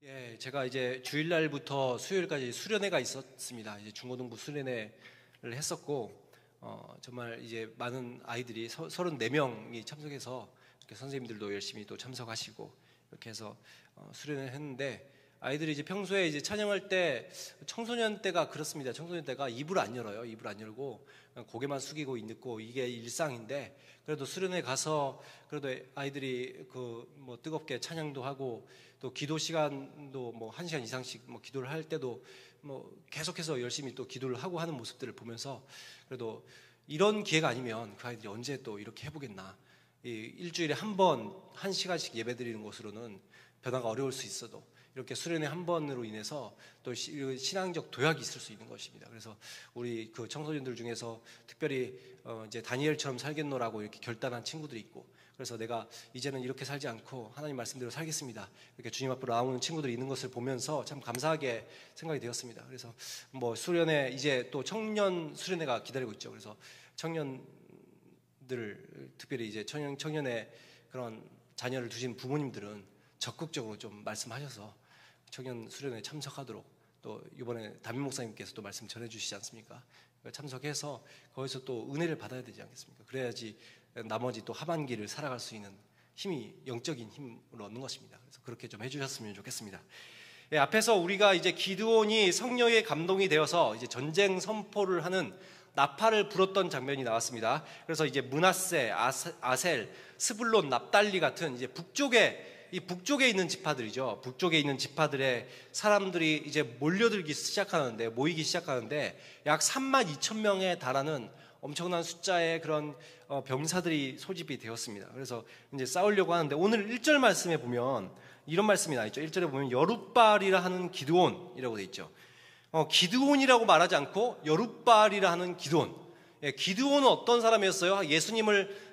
예, 제가 이제 주일날부터 수요일까지 수련회가 있었습니다. 이제 중고등부 수련회를 했었고, 정말 이제 많은 아이들이 34명이 참석해서 이렇게 선생님들도 열심히 또 참석하시고 이렇게 해서 수련회를 했는데, 아이들이 이제 평소에 이제 찬양할 때 청소년 때가 그렇습니다. 청소년 때가 입을 안 열어요. 입을 안 열고 고개만 숙이고 있고 이게 일상인데, 그래도 수련회 가서 그래도 아이들이 뭐 뜨겁게 찬양도 하고 또 기도 시간도 뭐 1시간 이상씩 뭐 기도를 할 때도 뭐 계속해서 열심히 또 기도를 하고 하는 모습들을 보면서, 그래도 이런 기회가 아니면 그 아이들이 언제 또 이렇게 해보겠나. 일주일에 한 번 1시간씩 예배 드리는 것으로는 변화가 어려울 수 있어도 이렇게 수련회 한 번으로 인해서 또 신앙적 도약이 있을 수 있는 것입니다. 그래서 우리 그 청소년들 중에서 특별히 이제 다니엘처럼 살겠노라고 이렇게 결단한 친구들이 있고, 그래서 내가 이제는 이렇게 살지 않고 하나님 말씀대로 살겠습니다, 이렇게 주님 앞으로 나오는 친구들이 있는 것을 보면서 참 감사하게 생각이 되었습니다. 그래서 뭐 수련회, 이제 또 청년 수련회가 기다리고 있죠. 그래서 청년들, 특별히 이제 청년의 그런 자녀를 두신 부모님들은 적극적으로 좀 말씀하셔서 청년 수련회에 참석하도록, 또 이번에 담임 목사님께서 또 말씀 전해주시지 않습니까? 참석해서 거기서 또 은혜를 받아야 되지 않겠습니까? 그래야지 나머지 또 하반기를 살아갈 수 있는 힘이, 영적인 힘을 얻는 것입니다. 그래서 그렇게 좀 해주셨으면 좋겠습니다. 예, 앞에서 우리가 이제 기드온이 성령의 감동이 되어서 이제 전쟁 선포를 하는 나팔을 불었던 장면이 나왔습니다. 그래서 이제 므낫세, 아셀, 스불론, 납달리 같은 이제 북쪽에 있는 지파들이죠. 북쪽에 있는 지파들의 사람들이 이제 모이기 시작하는데 약 32,000명에 달하는 엄청난 숫자의 그런 병사들이 소집이 되었습니다. 그래서 이제 싸우려고 하는데, 오늘 1절 말씀에 보면 이런 말씀이 나있죠. 1절에 보면 여룻발이라 하는 기드온이라고 되어 있죠. 기드온이라고 말하지 않고 여룻발이라 하는 기드온. 예, 기드온은 어떤 사람이었어요?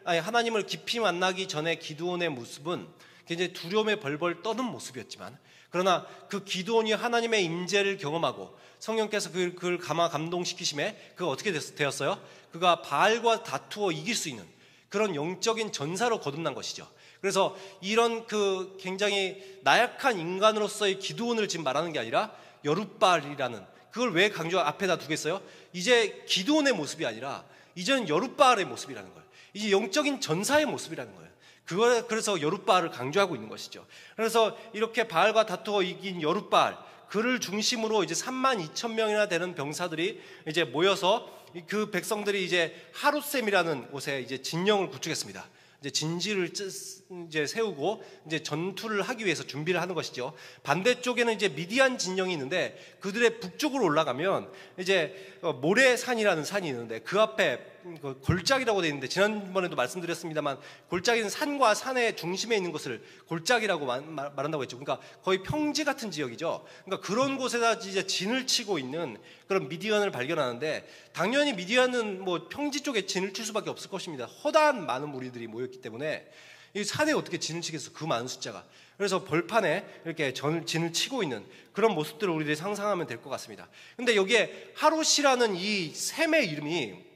하나님을 깊이 만나기 전에 기드온의 모습은 굉장히 두려움에 벌벌 떠는 모습이었지만, 그러나 그 기드온이 하나님의 임재를 경험하고 성령께서 그를 감동시키심에 그가 어떻게 되었어요? 그가 바알과 다투어 이길 수 있는 그런 영적인 전사로 거듭난 것이죠. 그래서 이런 그 굉장히 나약한 인간으로서의 기드온을 지금 말하는 게 아니라 여룻발이라는, 그걸 왜 앞에다 두겠어요? 이제 기드온의 모습이 아니라 이제는 여룻발의 모습이라는 거예요. 이제 영적인 전사의 모습이라는 거예요. 그래서 여룻발을 강조하고 있는 것이죠. 그래서 이렇게 바알과 다투어 이긴 여룻발, 그를 중심으로 이제 32,000명이나 되는 병사들이 이제 모여서 그 백성들이 이제 하룻셈이라는 곳에 이제 진영을 구축했습니다. 이제 진지를 이제 세우고 이제 전투를 하기 위해서 준비를 하는 것이죠. 반대쪽에는 이제 미디안 진영이 있는데, 그들의 북쪽으로 올라가면 이제 모레산이라는 산이 있는데, 그 앞에 골짜기라고 되어 있는데, 지난번에도 말씀드렸습니다만 골짜기는 산과 산의 중심에 있는 것을 골짜기라고 말한다고 했죠. 그러니까 거의 평지 같은 지역이죠. 그러니까 그런 곳에다 이제 진을 치고 있는 그런 미디안을 발견하는데, 당연히 미디안은 뭐 평지 쪽에 진을 칠 수밖에 없을 것입니다. 허다한 많은 무리들이 모였기 때문에 이 산에 어떻게 진을 치겠어, 그 많은 숫자가. 그래서 벌판에 이렇게 진을 치고 있는 그런 모습들을 우리들이 상상하면 될 것 같습니다. 근데 여기에 하룻이라는 이 셈의 이름이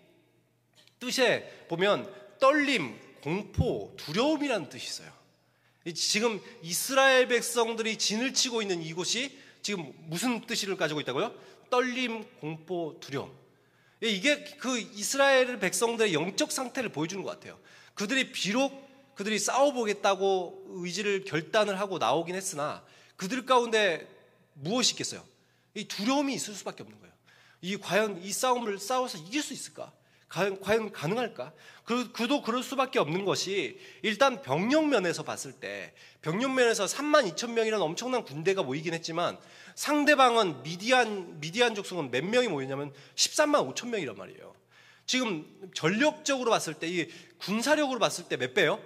뜻에 보면 떨림, 공포, 두려움이라는 뜻이 있어요. 지금 이스라엘 백성들이 진을 치고 있는 이곳이 지금 무슨 뜻을 가지고 있다고요? 떨림, 공포, 두려움. 이게 그 이스라엘 백성들의 영적 상태를 보여주는 것 같아요. 그들이 싸워보겠다고 의지를 결단을 하고 나오긴 했으나, 그들 가운데 무엇이 있겠어요? 이 두려움이 있을 수밖에 없는 거예요. 과연 이 싸움을 싸워서 이길 수 있을까? 과연 가능할까? 그도 그럴 수밖에 없는 것이, 일단 병력면에서 봤을 때, 병력면에서 32,000명이라는 엄청난 군대가 모이긴 했지만, 상대방은 미디안 족속은 몇 명이 모이냐면 13만 5천 명이란 말이에요. 지금 전력적으로 봤을 때, 이 군사력으로 봤을 때 몇 배요?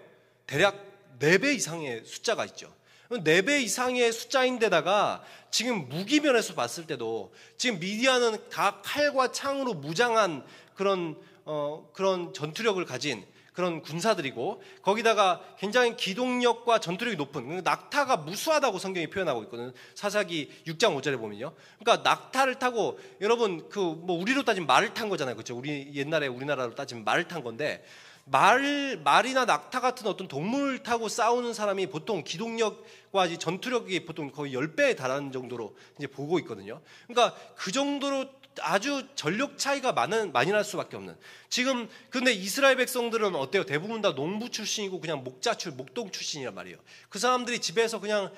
대략 4배 이상의 숫자가 있죠. 4배 이상의 숫자인데다가 지금 무기면에서 봤을 때도 지금 미디안은 다 칼과 창으로 무장한 그런 전투력을 가진 그런 군사들이고, 거기다가 굉장히 기동력과 전투력이 높은, 낙타가 무수하다고 성경이 표현하고 있거든요. 사사기 6장 5절에 보면요. 그러니까 낙타를 타고, 여러분 우리로 따지면 말을 탄 거잖아요. 그렇죠? 옛날에 우리나라로 따지면 말을 탄 건데, 말이나 낙타 같은 어떤 동물을 타고 싸우는 사람이 보통 기동력과 전투력이 보통 거의 10배에 달하는 정도로 이제 보고 있거든요. 그러니까 그 정도로 아주 전력 차이가 많이 날 수밖에 없는. 지금 근데 이스라엘 백성들은 어때요? 대부분 다 농부 출신이고 그냥 목동 출신이란 말이에요. 그 사람들이 집에서 그냥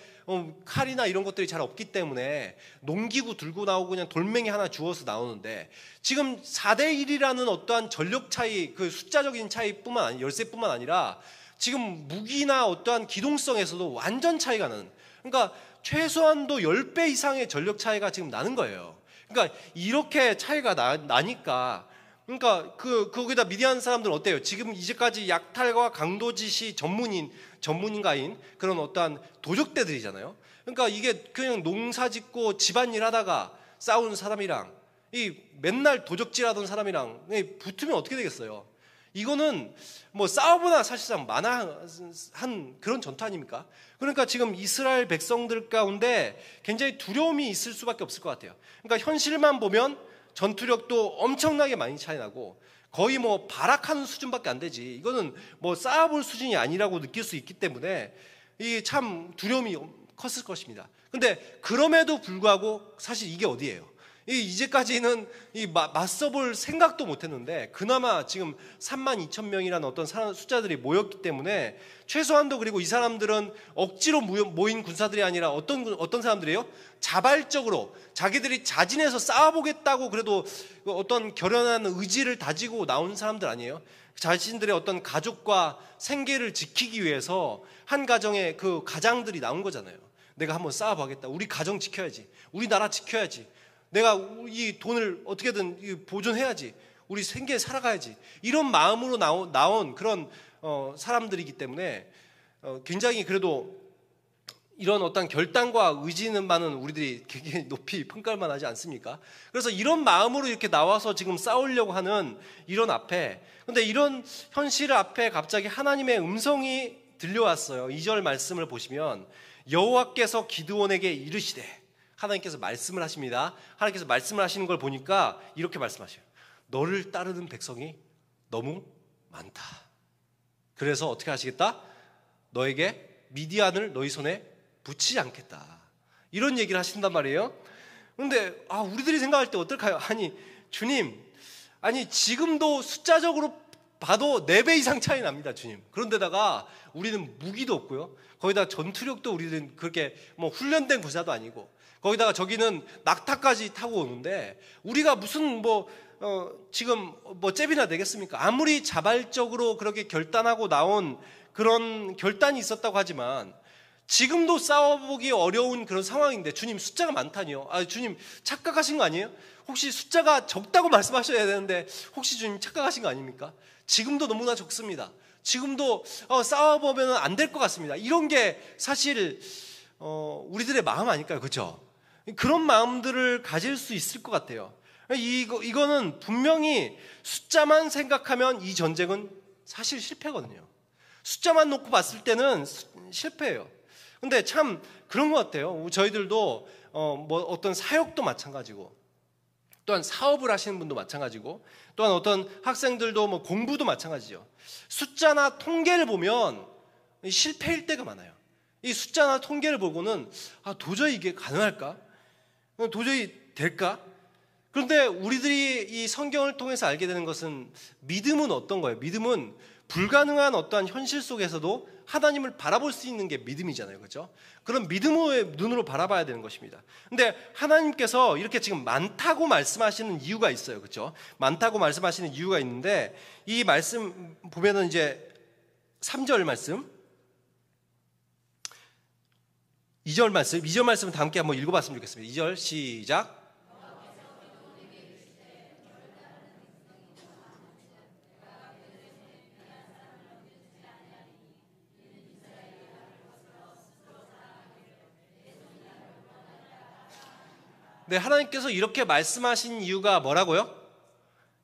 칼이나 이런 것들이 잘 없기 때문에 농기구 들고 나오고 그냥 돌멩이 하나 주워서 나오는데, 지금 4대 1이라는 어떠한 전력 차이, 그 숫자적인 차이뿐만 아니라 열세뿐만 아니라 지금 무기나 어떠한 기동성에서도 완전 차이가 나는, 그러니까 최소한도 10배 이상의 전력 차이가 지금 나는 거예요. 그러니까 이렇게 차이가 나니까, 그러니까 거기다 미디안 사람들은 어때요? 지금 이제까지 약탈과 강도짓이 전문가인 그런 어떠한 도적대들이잖아요. 그러니까 이게 그냥 농사짓고 집안일 하다가 싸우는 사람이랑 이 맨날 도적질하던 사람이랑 붙으면 어떻게 되겠어요? 이거는 뭐 싸워보나 사실상 만화한 그런 전투 아닙니까? 그러니까 지금 이스라엘 백성들 가운데 굉장히 두려움이 있을 수밖에 없을 것 같아요. 그러니까 현실만 보면 전투력도 엄청나게 많이 차이 나고 거의 뭐 발악하는 수준밖에 안 되지, 이거는 뭐 싸워볼 수준이 아니라고 느낄 수 있기 때문에 이 참 두려움이 컸을 것입니다. 근데 그럼에도 불구하고 사실 이게 어디예요? 이제까지는 맞서볼 생각도 못했는데 그나마 지금 32,000명이라는 어떤 숫자들이 모였기 때문에 최소한도, 그리고 이 사람들은 억지로 모인 군사들이 아니라 어떤 사람들이에요? 자발적으로 자기들이 자진해서 싸워보겠다고 그래도 어떤 결연한 의지를 다지고 나온 사람들 아니에요? 자신들의 어떤 가족과 생계를 지키기 위해서 한 가정의 그 가장들이 나온 거잖아요. 내가 한번 싸워보겠다. 우리 가정 지켜야지. 우리 나라 지켜야지. 내가 이 돈을 어떻게든 보존해야지. 우리 생계 살아가야지. 이런 마음으로 나온 그런 사람들이기 때문에 굉장히 그래도 이런 어떤 결단과 의지는 많은 우리들이 굉장히 높이 평가할 만하지 않습니까? 그래서 이런 마음으로 이렇게 나와서 지금 싸우려고 하는 이런 앞에, 근데 이런 현실 앞에 갑자기 하나님의 음성이 들려왔어요. 2절 말씀을 보시면 여호와께서 기드온에게 이르시되, 하나님께서 말씀을 하십니다. 하나님께서 말씀을 하시는 걸 보니까 이렇게 말씀하셔요. 너를 따르는 백성이 너무 많다. 그래서 어떻게 하시겠다? 너에게 미디안을 너희 손에 붙이지 않겠다. 이런 얘기를 하신단 말이에요. 그런데 우리들이 생각할 때 어떨까요? 아니 주님, 아니 지금도 숫자적으로 봐도 4배 이상 차이 납니다, 주님. 그런데다가 우리는 무기도 없고요. 거기다 전투력도 우리는 그렇게 뭐 훈련된 군사도 아니고, 거기다가 저기는 낙타까지 타고 오는데 우리가 무슨 지금 잽이나 되겠습니까? 아무리 자발적으로 그렇게 결단하고 나온 그런 결단이 있었다고 하지만 지금도 싸워보기 어려운 그런 상황인데, 주님 숫자가 많다니요. 주님 착각하신 거 아니에요? 혹시 숫자가 적다고 말씀하셔야 되는데 혹시 주님 착각하신 거 아닙니까? 지금도 너무나 적습니다. 지금도 싸워보면 안 될 것 같습니다. 이런 게 사실 우리들의 마음 아닐까요? 그렇죠? 그런 마음들을 가질 수 있을 것 같아요. 이거는 분명히 숫자만 생각하면 이 전쟁은 사실 실패거든요. 숫자만 놓고 봤을 때는 실패예요. 근데 참 그런 것 같아요. 저희들도 어떤 사역도 마찬가지고, 또한 사업을 하시는 분도 마찬가지고, 또한 어떤 학생들도 공부도 마찬가지죠. 숫자나 통계를 보면 실패일 때가 많아요. 이 숫자나 통계를 보고는 도저히 이게 가능할까? 도저히 될까? 그런데 우리들이 이 성경을 통해서 알게 되는 것은, 믿음은 어떤 거예요? 믿음은 불가능한 어떠한 현실 속에서도 하나님을 바라볼 수 있는 게 믿음이잖아요. 그렇죠? 그런 믿음의 눈으로 바라봐야 되는 것입니다. 근데 하나님께서 이렇게 지금 많다고 말씀하시는 이유가 있어요. 그렇죠? 많다고 말씀하시는 이유가 있는데, 이 말씀 보면은 이제 3절 말씀, 2절 말씀은 다 함께 한번 읽어봤으면 좋겠습니다. 2절 시작. 네, 하나님께서 이렇게 말씀하신 이유가 뭐라고요?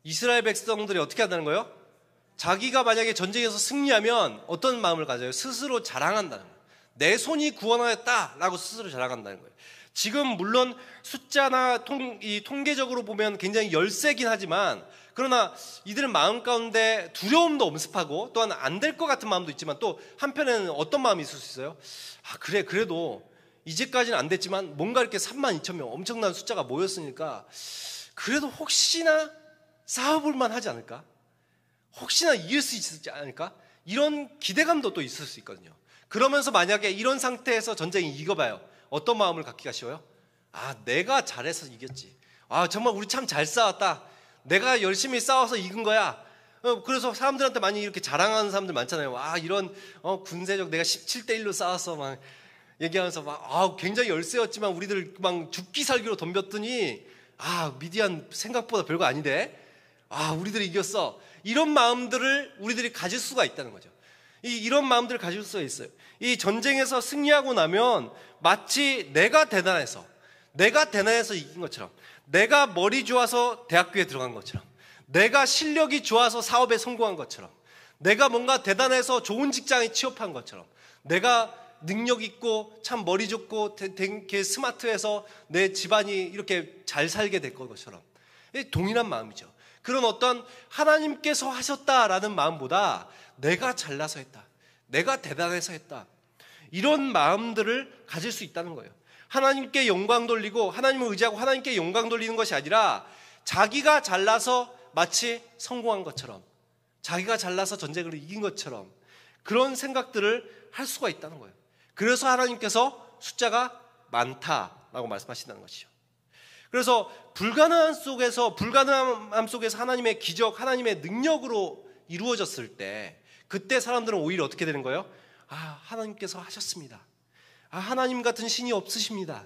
이스라엘 백성들이 어떻게 한다는 거예요? 자기가 만약에 전쟁에서 승리하면 어떤 마음을 가져요? 스스로 자랑한다는 거예요. 내 손이 구원하였다라고 스스로 자랑한다는 거예요. 지금 물론 숫자나 이 통계적으로 보면 굉장히 열세긴 하지만, 그러나 이들은 마음 가운데 두려움도 엄습하고 또한 안 될 것 같은 마음도 있지만, 또 한편에는 어떤 마음이 있을 수 있어요? 그래도 이제까지는 안 됐지만 뭔가 이렇게 32,000명 엄청난 숫자가 모였으니까 그래도 혹시나 싸워볼만 하지 않을까? 혹시나 이길 수 있지 않을까? 이런 기대감도 또 있을 수 있거든요. 그러면서 만약에 이런 상태에서 전쟁이 이겨봐요. 어떤 마음을 갖기가 쉬워요? 내가 잘해서 이겼지. 정말 우리 참 잘 싸웠다. 내가 열심히 싸워서 이긴 거야. 그래서 사람들한테 많이 이렇게 자랑하는 사람들 많잖아요. 이런 군세적 내가 17대1로 싸웠어 막 얘기하면서 굉장히 열세였지만 우리들 막 죽기 살기로 덤볐더니 미디안 생각보다 별거 아닌데 우리들이 이겼어. 이런 마음들을 우리들이 가질 수가 있다는 거죠. 이런 마음들을 가질 수가 있어요. 이 전쟁에서 승리하고 나면 마치 내가 대단해서 이긴 것처럼, 내가 머리 좋아서 대학교에 들어간 것처럼, 내가 실력이 좋아서 사업에 성공한 것처럼, 내가 뭔가 대단해서 좋은 직장에 취업한 것처럼, 내가 능력 있고 참 머리 좋고 되게 스마트해서 내 집안이 이렇게 잘 살게 될 것처럼, 동일한 마음이죠. 그런 어떤 하나님께서 하셨다라는 마음보다 내가 잘나서 했다, 내가 대단해서 했다, 이런 마음들을 가질 수 있다는 거예요. 하나님께 영광 돌리고 하나님을 의지하고 하나님께 영광 돌리는 것이 아니라 자기가 잘나서 마치 성공한 것처럼, 자기가 잘나서 전쟁을 이긴 것처럼 그런 생각들을 할 수가 있다는 거예요. 그래서 하나님께서 숫자가 많다라고 말씀하신다는 것이죠. 그래서 불가능함 속에서 하나님의 기적, 하나님의 능력으로 이루어졌을 때, 그때 사람들은 오히려 어떻게 되는 거예요? 하나님께서 하셨습니다. 하나님 같은 신이 없으십니다.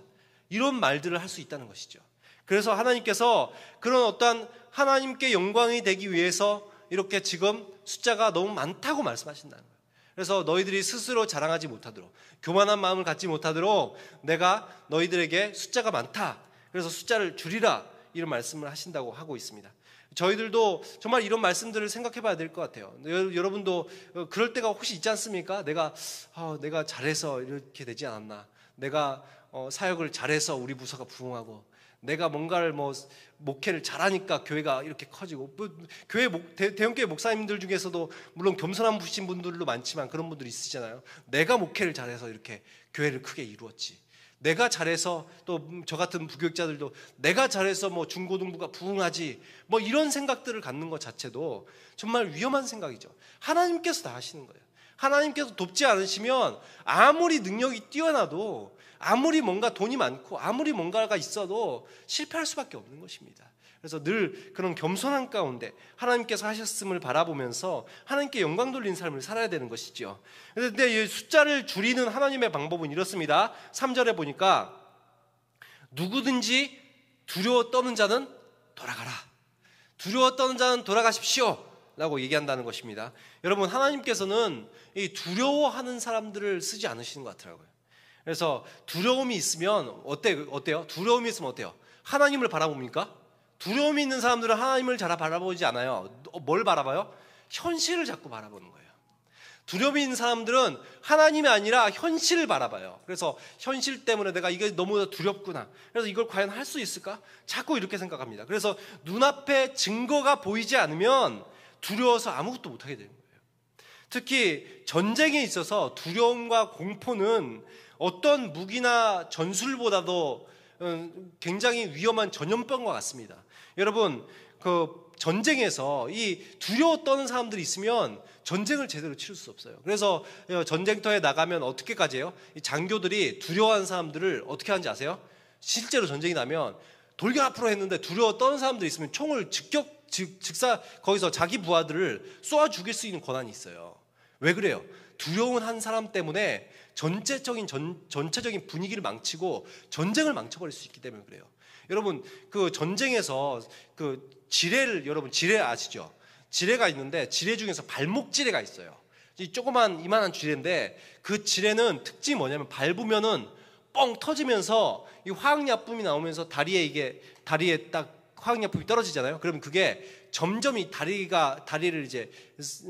이런 말들을 할 수 있다는 것이죠. 그래서 하나님께서 그런 어떠한 하나님께 영광이 되기 위해서 이렇게 지금 숫자가 너무 많다고 말씀하신다는 거예요. 그래서 너희들이 스스로 자랑하지 못하도록, 교만한 마음을 갖지 못하도록 내가 너희들에게 숫자가 많다, 그래서 숫자를 줄이라, 이런 말씀을 하신다고 하고 있습니다. 저희들도 정말 이런 말씀들을 생각해 봐야 될 것 같아요. 여러분도 그럴 때가 혹시 있지 않습니까? 내가 잘해서 이렇게 되지 않았나, 내가 사역을 잘해서 우리 부서가 부흥하고, 내가 뭔가를 목회를 잘하니까 교회가 이렇게 커지고, 교회 대형교회 목사님들 중에서도 물론 겸손한 분들도 많지만 그런 분들이 있으시잖아요. 내가 목회를 잘해서 이렇게 교회를 크게 이루었지, 내가 잘해서, 또 저 같은 부교육자들도 내가 잘해서 중고등부가 부흥하지, 이런 생각들을 갖는 것 자체도 정말 위험한 생각이죠. 하나님께서 다 하시는 거예요. 하나님께서 돕지 않으시면 아무리 능력이 뛰어나도, 아무리 뭔가 돈이 많고 아무리 뭔가가 있어도 실패할 수밖에 없는 것입니다. 그래서 늘 그런 겸손한 가운데 하나님께서 하셨음을 바라보면서 하나님께 영광 돌리는 삶을 살아야 되는 것이죠. 그런데 이 숫자를 줄이는 하나님의 방법은 이렇습니다. 3절에 보니까 누구든지 두려워 떠는 자는 돌아가라, 두려워 떠는 자는 돌아가십시오 라고 얘기한다는 것입니다. 여러분, 하나님께서는 이 두려워하는 사람들을 쓰지 않으시는 것 같더라고요. 그래서 두려움이 있으면 어때요? 두려움이 있으면 어때요? 하나님을 바라봅니까? 두려움이 있는 사람들은 하나님을 잘 바라보지 않아요. 뭘 바라봐요? 현실을 자꾸 바라보는 거예요. 두려움이 있는 사람들은 하나님이 아니라 현실을 바라봐요. 그래서 현실 때문에 내가 이게 너무 두렵구나, 그래서 이걸 과연 할 수 있을까? 자꾸 이렇게 생각합니다. 그래서 눈앞에 증거가 보이지 않으면 두려워서 아무것도 못하게 되는 거예요. 특히 전쟁에 있어서 두려움과 공포는 어떤 무기나 전술보다도 굉장히 위험한 전염병과 같습니다. 여러분, 그 전쟁에서 이 두려워 떠는 사람들이 있으면 전쟁을 제대로 치를 수 없어요. 그래서 전쟁터에 나가면 어떻게까지 해요? 이 장교들이 두려워하는 사람들을 어떻게 하는지 아세요? 실제로 전쟁이 나면 돌격 앞으로 했는데 두려워 떠는 사람들이 있으면 총을 즉사 거기서 자기 부하들을 쏘아 죽일 수 있는 권한이 있어요. 왜 그래요? 두려운 한 사람 때문에 전체적인 분위기를 망치고 전쟁을 망쳐버릴 수 있기 때문에 그래요. 여러분, 그 전쟁에서 그 여러분 지뢰 아시죠? 지뢰가 있는데 지뢰 중에서 발목 지뢰가 있어요. 이 이만한 지뢰인데 그 지뢰는 특징이 뭐냐면 밟으면은 뻥 터지면서 이 화학약품이 나오면서 다리에 딱 화학약품이 떨어지잖아요. 그러면 그게 점점 이 다리를 이제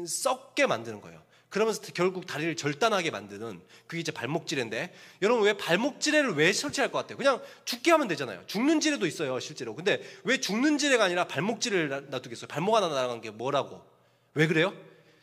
썩게 만드는 거예요. 그러면서 결국 다리를 절단하게 만드는 그게 이제 발목지뢰인데, 여러분 왜 발목지뢰를 왜 설치할 것 같아요? 그냥 죽게 하면 되잖아요. 죽는 지뢰도 있어요 실제로. 근데 왜 죽는 지뢰가 아니라 발목지뢰를 놔두겠어요? 발목 하나 날아간 게 뭐라고? 왜 그래요?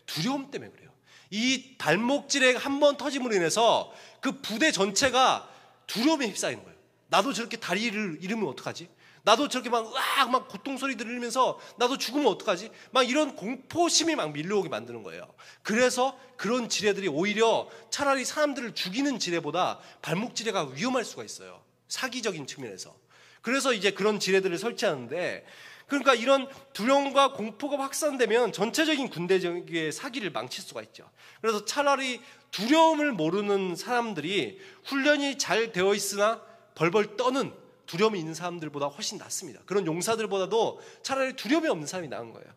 두려움 때문에 그래요. 이 발목지뢰가 한 번 터짐으로 인해서 그 부대 전체가 두려움에 휩싸이는 거예요. 나도 저렇게 다리를 잃으면 어떡하지? 나도 저렇게 막 으악 막 고통 소리 들으면서 나도 죽으면 어떡하지? 막 이런 공포심이 막 밀려오게 만드는 거예요. 그래서 그런 지뢰들이 오히려 차라리 사람들을 죽이는 지뢰보다 발목 지뢰가 위험할 수가 있어요. 사기적인 측면에서. 그래서 이제 그런 지뢰들을 설치하는데, 그러니까 이런 두려움과 공포가 확산되면 전체적인 군대적의 사기를 망칠 수가 있죠. 그래서 차라리 두려움을 모르는 사람들이 훈련이 잘 되어 있으나 벌벌 떠는 두려움이 있는 사람들보다 훨씬 낫습니다. 그런 용사들보다도 차라리 두려움이 없는 사람이 나은 거예요.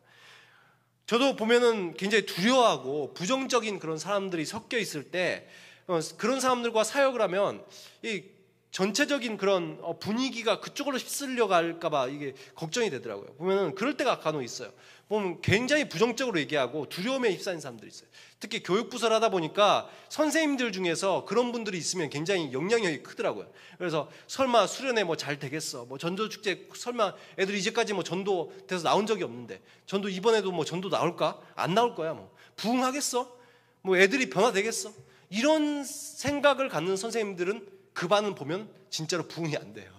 저도 보면은 굉장히 두려워하고 부정적인 그런 사람들이 섞여 있을 때 그런 사람들과 사역을 하면 이 전체적인 그런 분위기가 그쪽으로 휩쓸려 갈까봐 이게 걱정이 되더라고요. 보면은 그럴 때가 간혹 있어요. 보면 굉장히 부정적으로 얘기하고 두려움에 휩싸인 사람들이 있어요. 특히 교육부설 하다 보니까 선생님들 중에서 그런 분들이 있으면 굉장히 영향력이 크더라고요. 그래서 설마 수련회 뭐 잘 되겠어? 뭐 전도축제 설마 애들이 이제까지 뭐 전도 돼서 나온 적이 없는데 전도 이번에도 뭐 전도 나올까? 안 나올 거야 뭐. 부흥하겠어? 뭐 애들이 변화되겠어? 이런 생각을 갖는 선생님들은 그 반은 보면 진짜로 부흥이 안 돼요.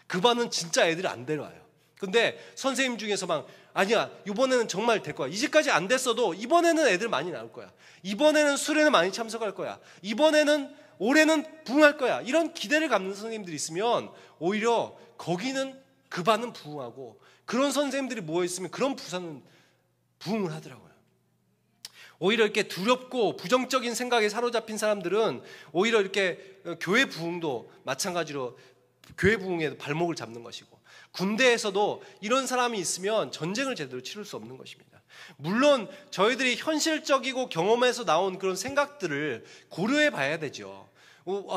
그 반은 진짜 애들이 안 데려와요. 근데 선생님 중에서 막 아니야 이번에는 정말 될 거야. 이제까지 안 됐어도 이번에는 애들 많이 나올 거야. 이번에는 수련회 많이 참석할 거야. 이번에는 올해는 부흥할 거야. 이런 기대를 갖는 선생님들이 있으면 오히려 거기는 그 반은 부흥하고, 그런 선생님들이 모여있으면 그런 부사는 부흥을 하더라고요. 오히려 이렇게 두렵고 부정적인 생각에 사로잡힌 사람들은 오히려 이렇게 교회 부흥도 마찬가지로 교회 부흥에 발목을 잡는 것이고, 군대에서도 이런 사람이 있으면 전쟁을 제대로 치를 수 없는 것입니다. 물론 저희들이 현실적이고 경험에서 나온 그런 생각들을 고려해 봐야 되죠.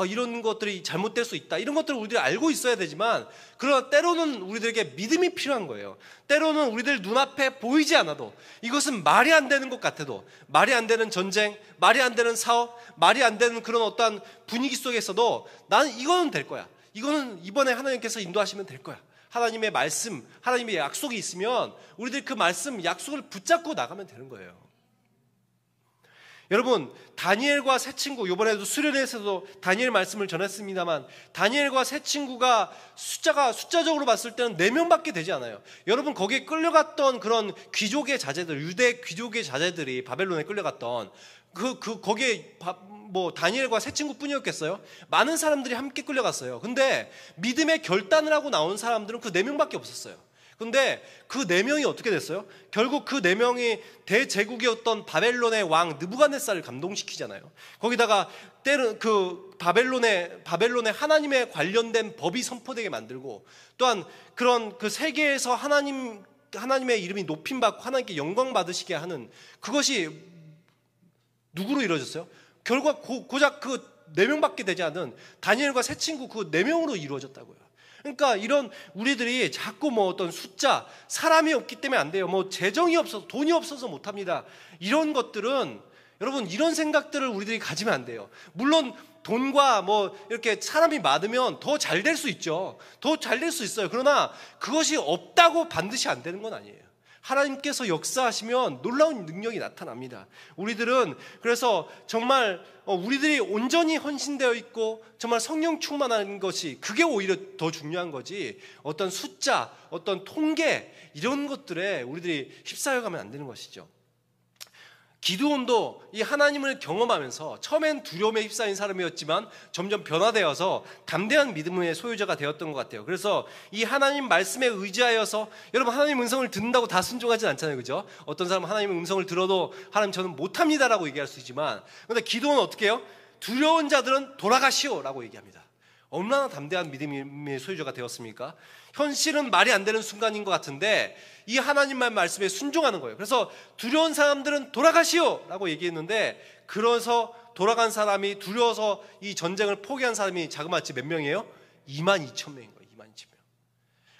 이런 것들이 잘못될 수 있다, 이런 것들을 우리들이 알고 있어야 되지만, 그러나 때로는 우리들에게 믿음이 필요한 거예요. 때로는 우리들 눈앞에 보이지 않아도, 이것은 말이 안 되는 것 같아도, 말이 안 되는 전쟁, 말이 안 되는 사업, 말이 안 되는 그런 어떠한 분위기 속에서도 나는 이거는 될 거야, 이거는 이번에 하나님께서 인도하시면 될 거야, 하나님의 말씀, 하나님의 약속이 있으면 우리들 그 말씀, 약속을 붙잡고 나가면 되는 거예요. 여러분, 다니엘과 세 친구, 이번에도 수련회에서도 다니엘 말씀을 전했습니다만, 다니엘과 세 친구가 숫자적으로 봤을 때는 4명밖에 되지 않아요. 여러분, 거기에 끌려갔던 그런 귀족의 자제들, 유대 귀족의 자제들이 바벨론에 끌려갔던 거기에 뭐 다니엘과 세 친구뿐이었겠어요? 많은 사람들이 함께 끌려갔어요. 근데 믿음의 결단을 하고 나온 사람들은 그 4명밖에 없었어요. 근데 그 4명이 어떻게 됐어요? 결국 그 4명이 대제국이었던 바벨론의 왕 느부갓네살을 감동시키잖아요. 거기다가 때는 그 바벨론의 하나님에 관련된 법이 선포되게 만들고, 또한 그런 그 세계에서 하나님의 이름이 높임받고 하나님께 영광 받으시게 하는 그것이 누구로 이루어졌어요? 결국 고작 그 4명밖에 되지 않은 다니엘과 세 친구 그 4명으로 이루어졌다고요. 그러니까 이런 우리들이 자꾸 뭐 어떤 숫자, 사람이 없기 때문에 안 돼요, 뭐 재정이 없어서, 돈이 없어서 못합니다, 이런 것들은, 여러분 이런 생각들을 우리들이 가지면 안 돼요. 물론 돈과 뭐 이렇게 사람이 많으면 더 잘 될 수 있죠. 더 잘 될 수 있어요. 그러나 그것이 없다고 반드시 안 되는 건 아니에요. 하나님께서 역사하시면 놀라운 능력이 나타납니다. 우리들은 그래서 정말 우리들이 온전히 헌신되어 있고 정말 성령 충만한 것이, 그게 오히려 더 중요한 거지, 어떤 숫자, 어떤 통계, 이런 것들에 우리들이 휩싸여가면 안 되는 것이죠. 기드온도 이 하나님을 경험하면서 처음엔 두려움에 휩싸인 사람이었지만 점점 변화되어서 담대한 믿음의 소유자가 되었던 것 같아요. 그래서 이 하나님 말씀에 의지하여서, 여러분 하나님 음성을 듣는다고 다 순종하지 않잖아요, 그죠? 어떤 사람은 하나님 음성을 들어도 하나님 저는 못합니다라고 얘기할 수 있지만, 그런데 기드온은 어떻게 해요? 두려운 자들은 돌아가시오라고 얘기합니다. 얼마나 담대한 믿음의 소유자가 되었습니까? 현실은 말이 안 되는 순간인 것 같은데 이 하나님만 말씀에 순종하는 거예요. 그래서 두려운 사람들은 돌아가시오 라고 얘기했는데, 그래서 돌아간 사람이, 두려워서 이 전쟁을 포기한 사람이 자그마치 몇 명이에요? 22,000명인 거예요. 22,000명.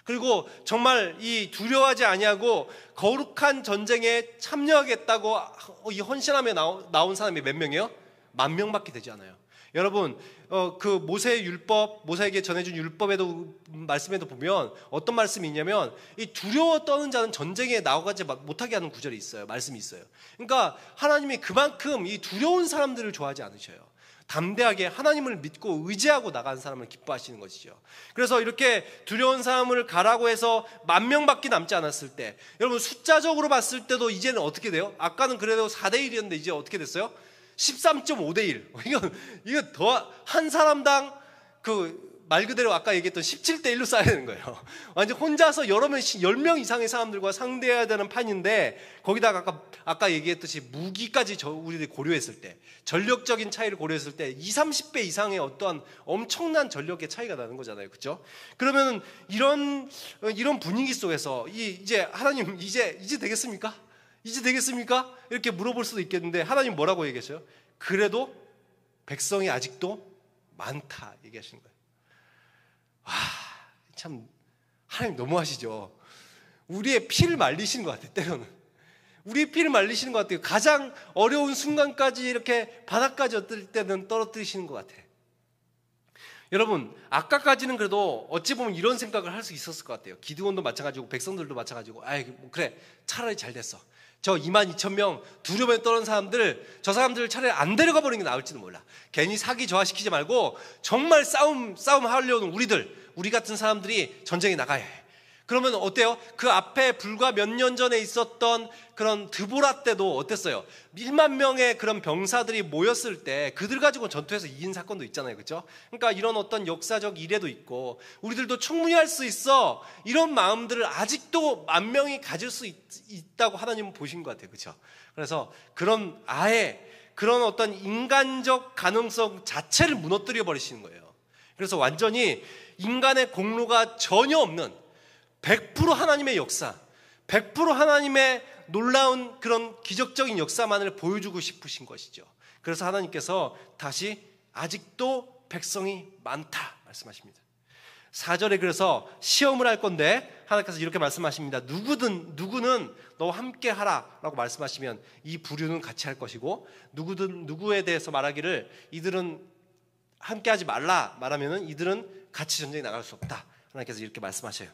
그리고 정말 이 두려워하지 아니하고 거룩한 전쟁에 참여하겠다고 이 헌신하며 나온 사람이 몇 명이에요? 10,000명밖에 되지 않아요. 여러분, 그 모세의 율법, 모세에게 전해준 율법에도 말씀에도 보면 어떤 말씀이 있냐면 이 두려워 떠는 자는 전쟁에 나가지 못하게 하는 구절이 있어요. 말씀이 있어요. 그러니까 하나님이 그만큼 이 두려운 사람들을 좋아하지 않으셔요. 담대하게 하나님을 믿고 의지하고 나가는 사람을 기뻐하시는 것이죠. 그래서 이렇게 두려운 사람을 가라고 해서 10,000명밖에 남지 않았을 때, 여러분 숫자적으로 봤을 때도 이제는 어떻게 돼요? 아까는 그래도 4대1이었는데 이제 어떻게 됐어요? 13.5대1. 이거 더 한 사람당 말 그대로 아까 얘기했던 17대1로 쌓여야 되는 거예요. 완전 혼자서 여러 명, 10명 이상의 사람들과 상대해야 되는 판인데, 거기다가 아까 얘기했듯이 무기까지 우리들이 고려했을 때, 전력적인 차이를 고려했을 때 20, 30배 이상의 어떠한 엄청난 전력의 차이가 나는 거잖아요. 그렇죠? 그러면 이런 분위기 속에서 이제 하나님 이제 되겠습니까? 이제 되겠습니까? 이렇게 물어볼 수도 있겠는데, 하나님 뭐라고 얘기하셔요? 그래도 백성이 아직도 많다 얘기하시는 거예요. 와, 참 하나님 너무하시죠. 우리의 피를 말리시는 것 같아요. 때로는 우리의 피를 말리시는 것 같아요. 가장 어려운 순간까지 이렇게 바닥까지 어떨 때는 떨어뜨리시는 것 같아요. 여러분, 아까까지는 그래도 어찌 보면 이런 생각을 할 수 있었을 것 같아요. 기드온도 마찬가지고 백성들도 마찬가지고, 그래, 차라리 잘 됐어. 저 22,000명 두려움에 떠는 사람들, 저 사람들을 차라리 안 데려가 버리는 게 나을지도 몰라. 괜히 사기 저하시키지 말고 정말 싸움 하려는 우리 같은 사람들이 전쟁에 나가야 해. 그러면 어때요? 그 앞에 불과 몇 년 전에 있었던 그런 드보라 때도 어땠어요? 10,000명의 그런 병사들이 모였을 때 그들 가지고 전투에서 이긴 사건도 있잖아요. 그렇죠? 그러니까 이런 어떤 역사적 이래도 있고, 우리들도 충분히 할 수 있어, 이런 마음들을 아직도 10,000명이 가질 수 있다고 하나님은 보신 것 같아요. 그렇죠? 그래서 그런 어떤 인간적 가능성 자체를 무너뜨려 버리시는 거예요. 그래서 완전히 인간의 공로가 전혀 없는 100% 하나님의 역사, 100% 하나님의 놀라운 그런 기적적인 역사만을 보여주고 싶으신 것이죠. 그래서 하나님께서 다시 아직도 백성이 많다 말씀하십니다. 4절에 그래서 시험을 할 건데 하나님께서 이렇게 말씀하십니다. 누구는 너와 함께 하라 라고 말씀하시면 이 부류는 같이 할 것이고, 누구에 대해서 말하기를 이들은 함께 하지 말라 말하면은 이들은 같이 전쟁에 나갈 수 없다. 하나님께서 이렇게 말씀하셔요.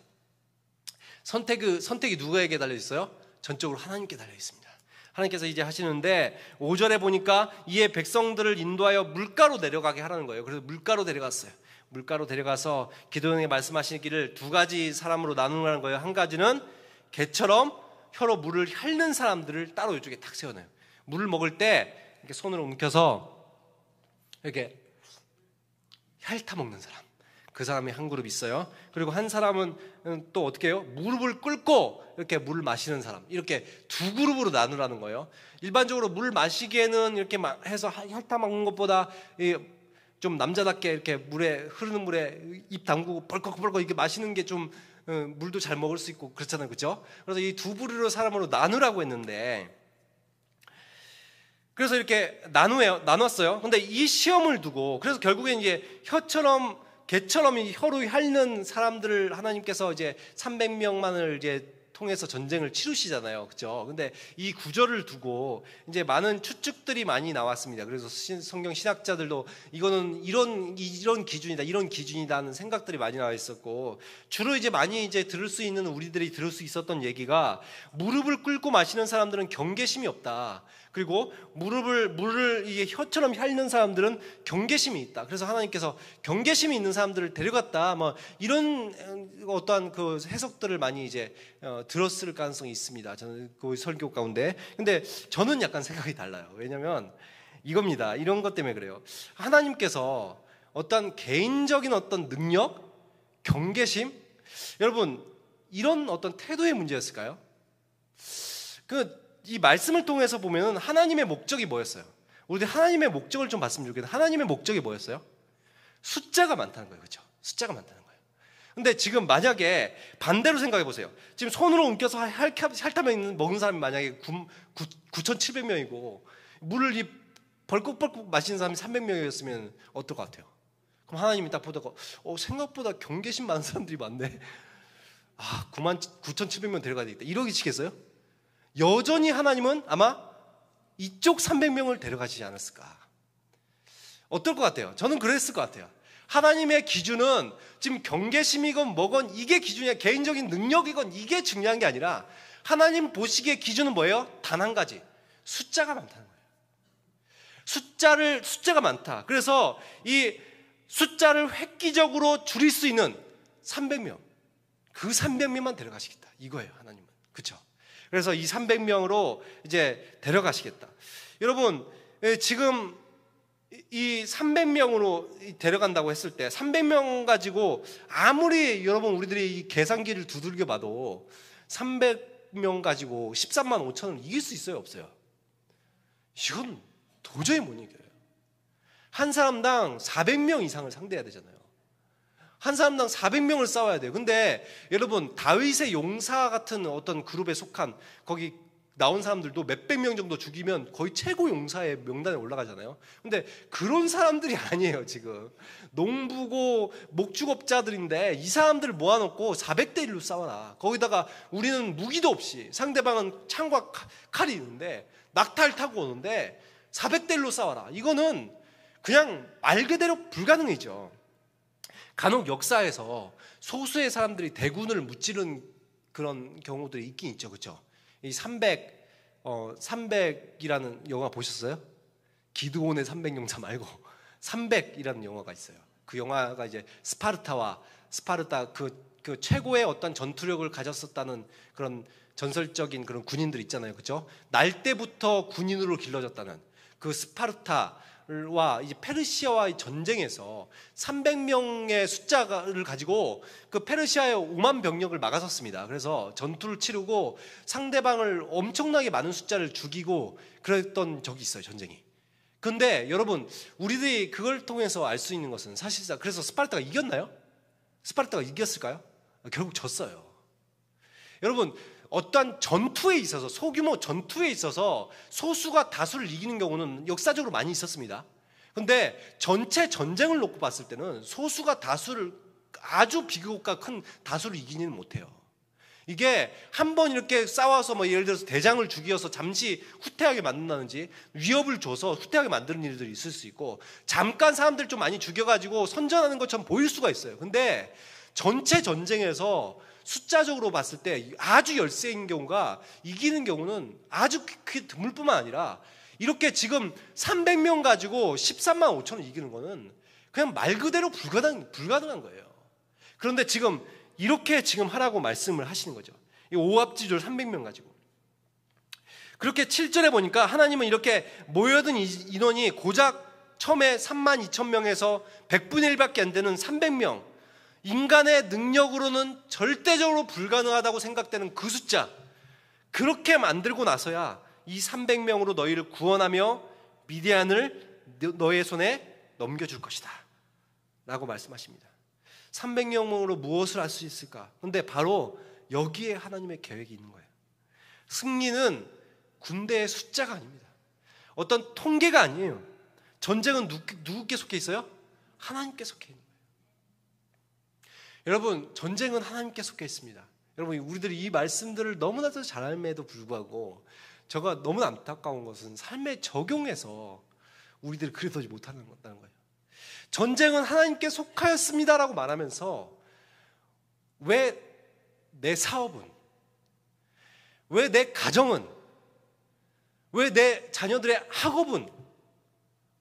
선택이 누구에게 달려 있어요? 전적으로 하나님께 달려 있습니다. 하나님께서 이제 하시는데 5절에 보니까 이에 백성들을 인도하여 물가로 내려가게 하라는 거예요. 그래서 물가로 데려갔어요. 물가로 데려가서 기도원에게 말씀하시기를 2가지 사람으로 나누라는 거예요. 한 가지는 개처럼 혀로 물을 핥는 사람들을 따로 이쪽에 탁 세워놔요. 물을 먹을 때 이렇게 손으로 움켜서 이렇게 핥아 먹는 사람, 그 사람이 한 그룹 있어요. 그리고 한 사람은 또 어떻게 해요? 무릎을 꿇고 이렇게 물을 마시는 사람, 이렇게 2그룹으로 나누라는 거예요. 일반적으로 물 마시기에는 이렇게 해서 핥아 먹는 것보다 좀 남자답게 이렇게 흐르는 물에 입 담그고 벌컥벌컥 이렇게 마시는 게 좀 물도 잘 먹을 수 있고 그렇잖아요. 그렇죠? 그래서 이 2부류로 사람으로 나누라고 했는데, 그래서 이렇게 나눴어요. 근데 이 시험을 두고, 그래서 결국엔 이제 개처럼 이 혀로 핥는 사람들을 하나님께서 이제 300명만을 이제 통해서 전쟁을 치르시잖아요. 그렇죠? 근데 이 구절을 두고 이제 많은 추측들이 많이 나왔습니다. 그래서 성경 신학자들도 이거는 이런 기준이다는 생각들이 많이 나와 있었고, 주로 이제 많이 이제 우리들이 들을 수 있었던 얘기가, 무릎을 꿇고 마시는 사람들은 경계심이 없다. 그리고 물을 이게 혀처럼 핥는 사람들은 경계심이 있다. 그래서 하나님께서 경계심이 있는 사람들을 데려갔다. 뭐 이런 어떠한 그 해석들을 많이 이제 들었을 가능성이 있습니다. 저는 그 설교 가운데. 근데 저는 약간 생각이 달라요. 왜냐하면 이겁니다. 이런 것 때문에 그래요. 하나님께서 어떤 개인적인 어떤 능력, 경계심, 여러분 이런 어떤 태도의 문제였을까요? 이 말씀을 통해서 보면 하나님의 목적이 뭐였어요? 우리 하나님의 목적을 좀 봤으면 좋겠는데, 하나님의 목적이 뭐였어요? 숫자가 많다는 거예요. 그렇죠? 숫자가 많다는 거예요. 근데 지금 만약에 반대로 생각해 보세요. 지금 손으로 움켜서 핥아 먹는 사람이 만약에 9,700명이고 물을 벌컥벌컥 마시는 사람이 300명이었으면 어떨 것 같아요? 그럼 하나님이 딱 보다가 생각보다 경계심 많은 사람들이 많네. 99,700명 데려가야 되겠다 이러시겠어요? 여전히 하나님은 아마 이쪽 300명을 데려가시지 않았을까? 어떨 것 같아요? 저는 그랬을 것 같아요. 하나님의 기준은 지금 경계심이건 뭐건 이게 기준이야. 개인적인 능력이건 이게 중요한 게 아니라 하나님 보시기에 기준은 뭐예요? 단 한 가지. 숫자가 많다는 거예요. 숫자가 많다. 그래서 이 숫자를 획기적으로 줄일 수 있는 300명. 그 300명만 데려가시겠다. 이거예요, 하나님은. 그렇죠? 그래서 이 300명으로 이제 데려가시겠다. 여러분, 지금 이 300명으로 데려간다고 했을 때 300명 가지고 아무리 여러분 우리들이 이 계산기를 두들겨 봐도 300명 가지고 13만 5천을 이길 수 있어요, 없어요? 이건 도저히 못 이겨요. 한 사람당 400명 이상을 상대해야 되잖아요. 한 사람당 400명을 싸워야 돼요. 근데 여러분 다윗의 용사 같은 어떤 그룹에 속한 거기 나온 사람들도 몇백 명 정도 죽이면 거의 최고 용사의 명단에 올라가잖아요. 근데 그런 사람들이 아니에요. 지금 농부고 목축업자들인데 이 사람들을 모아놓고 400대 1로 싸워라. 거기다가 우리는 무기도 없이 상대방은 창과 칼이 있는데 낙타를 타고 오는데 400대 1로 싸워라. 이거는 그냥 말 그대로 불가능이죠. 간혹 역사에서 소수의 사람들이 대군을 무찌른 그런 경우들이 있긴 있죠. 그렇죠? 이 300이라는 영화 보셨어요? 기드온의 300용사 말고 300이라는 영화가 있어요. 그 영화가 이제 스파르타 그 최고의 어떤 전투력을 가졌었다는 그런 전설적인 그런 군인들 있잖아요. 그렇죠? 날 때부터 군인으로 길러졌다는 그 스파르타와 이제 페르시아와의 전쟁에서 300명의 숫자를 가지고 그 페르시아의 5만 병력을 막아섰습니다. 그래서 전투를 치르고 상대방을 엄청나게 많은 숫자를 죽이고 그랬던 적이 있어요, 전쟁이. 그런데 여러분, 우리들이 그걸 통해서 알 수 있는 것은 사실상 그래서 스파르타가 이겼나요? 스파르타가 이겼을까요? 결국 졌어요. 여러분, 어떠한 전투에 있어서 소규모 전투에 있어서 소수가 다수를 이기는 경우는 역사적으로 많이 있었습니다. 그런데 전체 전쟁을 놓고 봤을 때는 소수가 다수를 아주 비교가 큰 다수를 이기지는 못해요. 이게 한번 이렇게 싸워서 뭐 예를 들어서 대장을 죽이어서 잠시 후퇴하게 만든다든지 위협을 줘서 후퇴하게 만드는 일들이 있을 수 있고 잠깐 사람들 좀 많이 죽여가지고 선전하는 것처럼 보일 수가 있어요. 근데 전체 전쟁에서 숫자적으로 봤을 때 아주 열세인 경우가 이기는 경우는 아주 드물 뿐만 아니라 이렇게 지금 300명 가지고 13만 5천을 이기는 거는 그냥 말 그대로 불가능한 거예요. 그런데 지금 이렇게 지금 하라고 말씀을 하시는 거죠. 이 오합지졸 300명 가지고. 그렇게 7절에 보니까 하나님은 이렇게 모여든 인원이 고작 처음에 3만 2천 명에서 100분의 1밖에 안 되는 300명, 인간의 능력으로는 절대적으로 불가능하다고 생각되는 그 숫자, 그렇게 만들고 나서야 이 300명으로 너희를 구원하며 미디안을 너의 손에 넘겨줄 것이다 라고 말씀하십니다. 300명으로 무엇을 할 수 있을까? 그런데 바로 여기에 하나님의 계획이 있는 거예요. 승리는 군대의 숫자가 아닙니다. 어떤 통계가 아니에요. 전쟁은 누구께 속해 있어요? 하나님께 속해 있는 거예요. 여러분, 전쟁은 하나님께 속해 있습니다. 여러분, 우리들이 이 말씀들을 너무나도 잘 알면에도 불구하고 제가 너무 안타까운 것은 삶에 적용해서 우리들이 그래서지 못하는 거예요. 전쟁은 하나님께 속하였습니다라고 말하면서 왜 내 사업은, 왜 내 가정은, 왜 내 자녀들의 학업은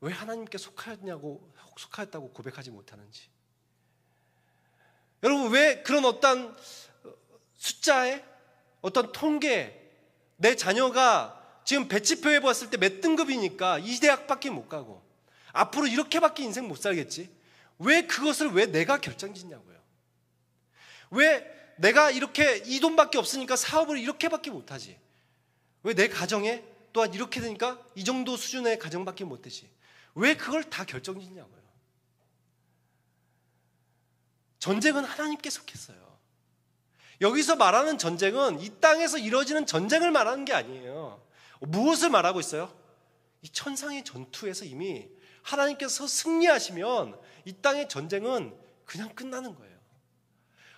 왜 하나님께 속하였다고 고백하지 못하는지. 여러분, 왜 그런 어떤 숫자에 어떤 통계, 내 자녀가 지금 배치표에 봤을 때 몇 등급이니까 이 대학밖에 못 가고 앞으로 이렇게밖에 인생 못 살겠지, 왜 그것을 왜 내가 결정짓냐고요. 왜 내가 이렇게 이 돈밖에 없으니까 사업을 이렇게밖에 못하지, 왜 내 가정에 또한 이렇게 되니까 이 정도 수준의 가정밖에 못되지, 왜 그걸 다 결정짓냐고요. 전쟁은 하나님께 속했어요. 여기서 말하는 전쟁은 이 땅에서 이루어지는 전쟁을 말하는 게 아니에요. 무엇을 말하고 있어요? 이 천상의 전투에서 이미 하나님께서 승리하시면 이 땅의 전쟁은 그냥 끝나는 거예요.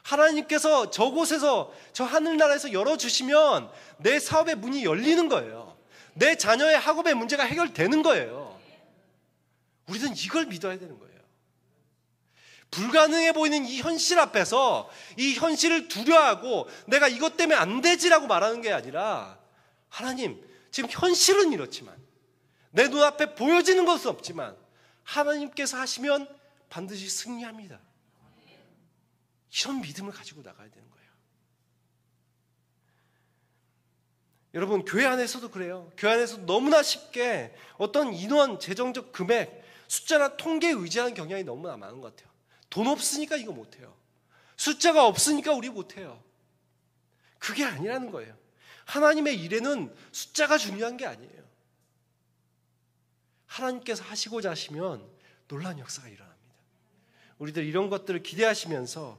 하나님께서 저곳에서 저 하늘나라에서 열어주시면 내 사업의 문이 열리는 거예요. 내 자녀의 학업의 문제가 해결되는 거예요. 우리는 이걸 믿어야 되는 거예요. 불가능해 보이는 이 현실 앞에서 이 현실을 두려워하고 내가 이것 때문에 안 되지라고 말하는 게 아니라, 하나님, 지금 현실은 이렇지만, 내 눈앞에 보여지는 것은 없지만 하나님께서 하시면 반드시 승리합니다. 이런 믿음을 가지고 나가야 되는 거예요. 여러분, 교회 안에서도 그래요. 교회 안에서 너무나 쉽게 어떤 인원, 재정적 금액, 숫자나 통계에 의지하는 경향이 너무나 많은 것 같아요. 돈 없으니까 이거 못해요. 숫자가 없으니까 우리 못해요. 그게 아니라는 거예요. 하나님의 일에는 숫자가 중요한 게 아니에요. 하나님께서 하시고자 하시면 놀라운 역사가 일어납니다. 우리들 이런 것들을 기대하시면서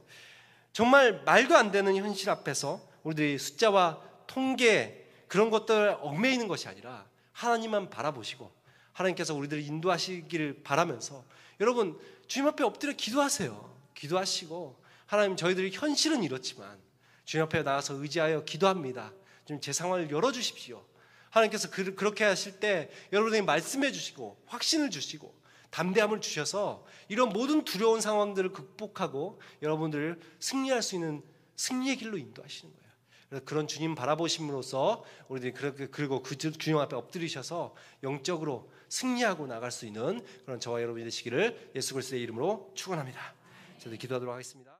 정말 말도 안 되는 현실 앞에서 우리들이 숫자와 통계, 그런 것들 얽매이는 것이 아니라 하나님만 바라보시고 하나님께서 우리들을 인도하시기를 바라면서, 여러분, 주님 앞에 엎드려 기도하세요. 기도하시고, 하나님, 저희들이 현실은 이렇지만 주님 앞에 나가서 의지하여 기도합니다. 좀 제 상황을 열어주십시오. 하나님께서 그렇게 하실 때 여러분에게 말씀해 주시고 확신을 주시고 담대함을 주셔서 이런 모든 두려운 상황들을 극복하고 여러분들을 승리할 수 있는 승리의 길로 인도하시는 거예요. 그래서 그런 주님 바라보심으로써 우리들이 그리고 그 주님 앞에 엎드리셔서 영적으로 승리하고 나갈 수 있는 그런 저와 여러분이 되시기를 예수 그리스도의 이름으로 축원합니다. 저희들 기도하도록 하겠습니다.